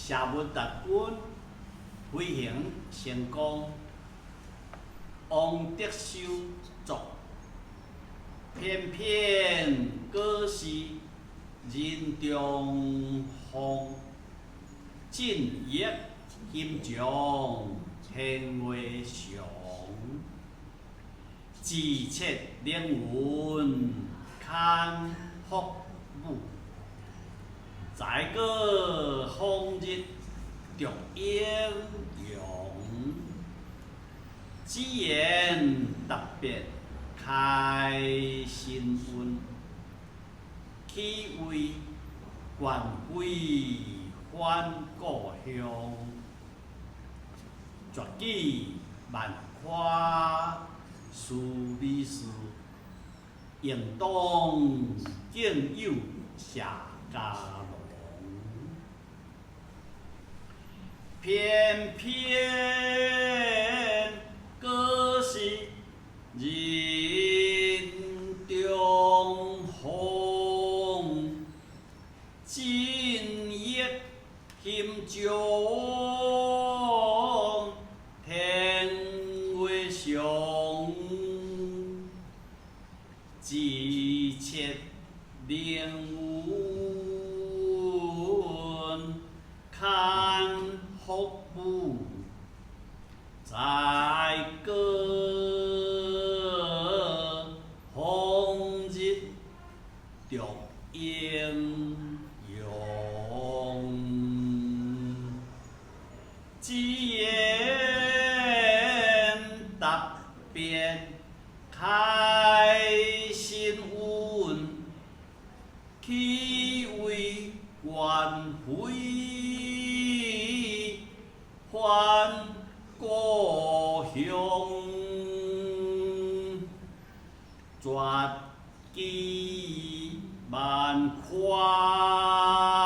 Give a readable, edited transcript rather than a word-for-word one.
社文达军飞行成功，王德修作，偏偏果是人中风，尽逸心中天月上，自切灵魂看福母。再个风日着英勇，只言特别开新运，起为愿归返故乡，绝技万夸思美事，应当敬有下家龙。偏偏果是人中风，尽逸心中天月上，自切灵魂看福母，再个风日着英勇，只言特别开新运，起为愿归返故乡，绝技万夸。